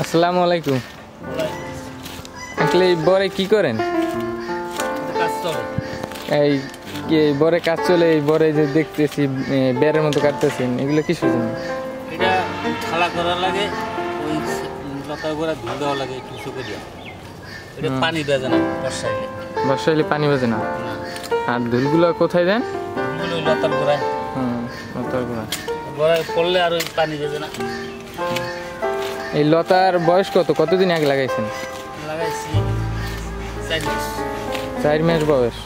আসসালামু আলাইকুম। আসলে এই বরে কি করেন? এই বরে কাজ চলে, এই বরে যে দেখতেছি বেড়ের মতো কাটতেছেন, এগুলো কিসের জন্য? এটা খালা করার লাগে, ওই লতা গোড়া ধুয়ে দেওয়া লাগে একটু শুকে দেওয়া। এটা পানি বেজে না বর্ষাইলে। বর্ষাইলে পানি বাজে না। আর ধুলগুলো কোথায় দেন? ওই লতার গোড়ায়। লতার গোড়ায় পড়লে আর ওই পানি বেজে না। এই লতার বয়স কতদিন আগে লাগাইছেন? লাগাইছি 4 মাস। 4 মাস বয়স।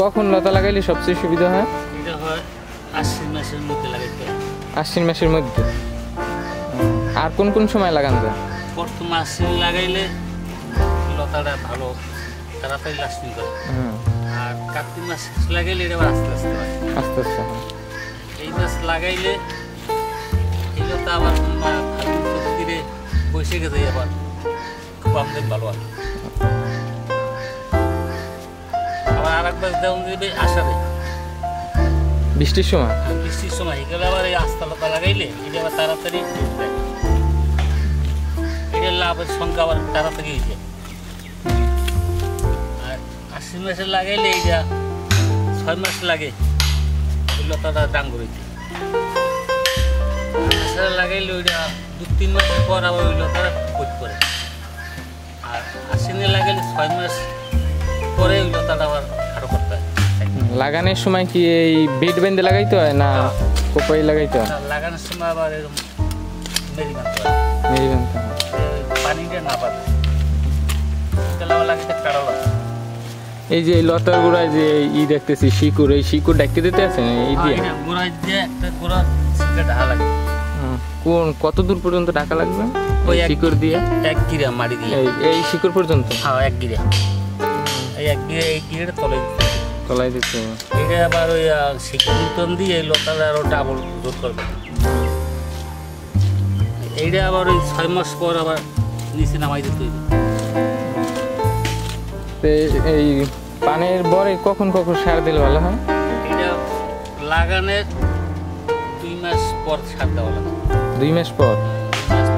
কখন লতা লাগাইলে সবচেয়ে সুবিধা হয়? এটা হয় আশ্বিন মাসের মধ্যে লাগাইতে। আশ্বিন মাসের মধ্যে। আর কোন কোন সময় লাগান যায়? প্রথম আশ্বিন লাগাইলে লতাটা ভালো তাড়াতাড়ি লাস্টিং করে। আর কার্তিক মাস লাগাইলে এটা আস্তে আস্তে হয়। আস্তে আস্তে। এই মাস লাগাইলে এই লতা আবার ফাল্গুন বৈশাখে যাই আবার খুব আমদানি ভালো হয়। আবার আর একবার যেমন দেবে আষাঢ়ে বৃষ্টির সময়। বৃষ্টির সময় এগুলো আবার এই আস্তা লতা লাগাইলে এটা আবার তাড়াতাড়ি দেয়। এটা লাভের সংখ্যা আবার তাড়াতাড়ি হয়ে যায়। আর আশ্বিন মাসে লাগাইলে এইটা 6 মাস লাগে ওই লতাটা ডাঙ্গর হইতে। আষাঢ়ে লাগাইলে ওইটা 2-3 মাস পর আবার ওই লতাটা পচ করে। আর আশ্বিনে লাগাইলে 6 মাস পরে ওই লতাটা আবার আরো করতে হয়। লাগানোর সময় কি এই বিট বেঁধে লাগাইতে হয় না কোপাই লাগাইতে হয়? লাগানোর সময় আবার এরকম মেরি বাঁধতে হয়। মেরি বাঁধতে হয়। পানিটা না পাবে লাগাইতে কাড়া লাগে। এই যে লতার গোড়ায় যে দেখতেছি শিকড়, এই শিকড় ডাকতে দিতে আছেন এই দিয়ে? গোড়ায় দিয়ে একটা গোড়া শিকড় ঢাকা লাগে। কত দূর পর্যন্ত ঢাকা লাগবে ওই শিকড় দিয়ে? 1 গিরা মাটি দিয়ে। এই শিকড় পর্যন্ত? হ্যাঁ, 1 গিরা। এই গিরাটা তলায় দিতে হবে। এটা আবার ওই শিকড় দিয়ে এই লতাটা আরো ডাবল জোর করবে। এইটা আবার ওই 6 মাস পর আবার নিচে নামাই দিতে হবে। এই পানের বরে কখন সার দিলে ভালো হয়? এটা লাগানোর 2 মাস পর সার দেওয়া লাগে। 2 মাস পর?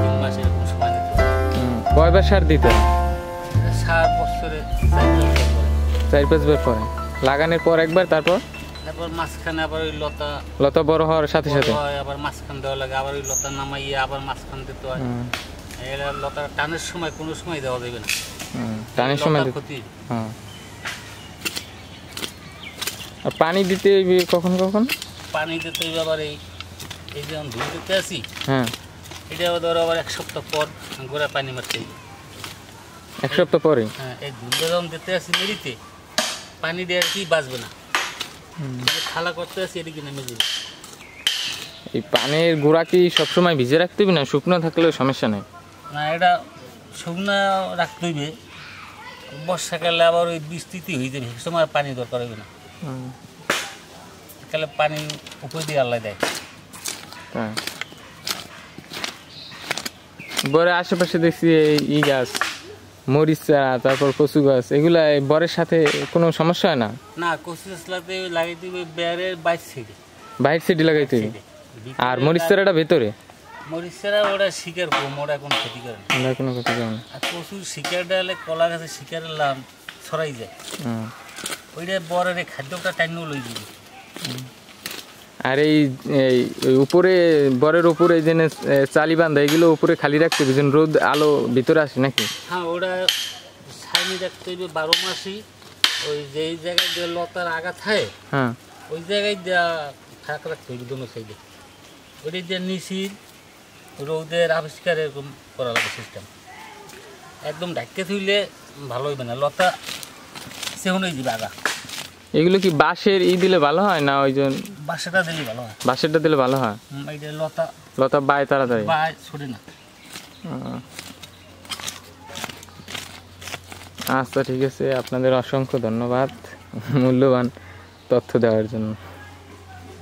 3 মাস এরকম সময় দিতে হবে। কয়বার সার দিতে হয়? সার বছরে 4-5 বার পরে। লাগানোর পর একবার, তারপর মাঝখানে আবার ওই লতা বড় হওয়ার সাথে সাথে আবার মাঝখান দেওয়া লাগে। আবার ওই লতা নামাইয়ে আবার মাঝখান দিতে হয়। এটা লতা টানের সময় কোনো সময় দেওয়া যাবে না। টানের সময় ক্ষতি। আর পানি দিতে কখন পানি দিতে হইবে আবার এই যেমন ধুল দিতে আসি। এটা ধরো আবার 1 সপ্তাহ পর গোড়া পানি মারতে হবে। 1 সপ্তাহ পরে? হ্যাঁ, এই ধুলটা যখন দিতে আসি মেরিতে পানি দিয়ে আর কি বাঁচবে না। খালা করতে আসি এদিকে নেমে যাবে। এই পানের গোড়া কি সবসময় ভিজে রাখতে হবে না শুকনো থাকলেও সমস্যা নেই? না, এটা শুকনো রাখতে হইবে। বর্ষাকালে আবার ওই বৃষ্টিতে হয়ে যাবে, সে সময় পানি দরকার হবে না। তাহলে পানি উপর দিয়ে আল্লাহ দেয়। বরের আশেপাশে দেখছি এই গাছ, মরিচ চারা, তারপর কচু গাছ, এগুলা বরের সাথে কোনো সমস্যা হয় না? না, কচু গাছলাতে লাগাইতে হবে বেড়ের বাইর সাইডে লাগাইতে হবে। আর মরিচ চারাটা ভেতরে? মরিচ চারা ওটা শিকার কম, ওটা কোনো ক্ষতি করে না। ওটা কোনো ক্ষতি করে না। আর কচুর শিকার ডালে কলা গাছের শিকারের লাম ছড়াই যায়। ওইটা বরের খাদ্যটা টাইনও লই দিবে। আর এই উপরে বরের উপরে যে চালি বান্ধা, এগুলো উপরে খালি রাখতে হবে যেন রোদ আলো ভিতরে আসে নাকি? হ্যাঁ, ওটা ছাইনি রাখতে হবে 12 মাসই। ওই যেই জায়গায় যে লতার আগা থাকে ওই জায়গায় থাক রাখতে হবে দুনো সাইডে। ওইটা যে নিচি রোদের আবিষ্কার এরকম করা লাগে সিস্টেম। একদম ঢাকতে থইলে ভালো হইবে না, লতা সেগুন হয়ে যাবে আগা। এগুলো কি বাঁশের দিলে ভালো হয় না ওই জন্য? বাঁশেরটা দিলে ভালো হয়। বাঁশেরটা দিলে ভালো হয়? এইটা লতা বায় তাড়াতাড়ি ছড়ে না। আচ্ছা, ঠিক আছে, আপনাদের অসংখ্য ধন্যবাদ মূল্যবান তথ্য দেওয়ার জন্য।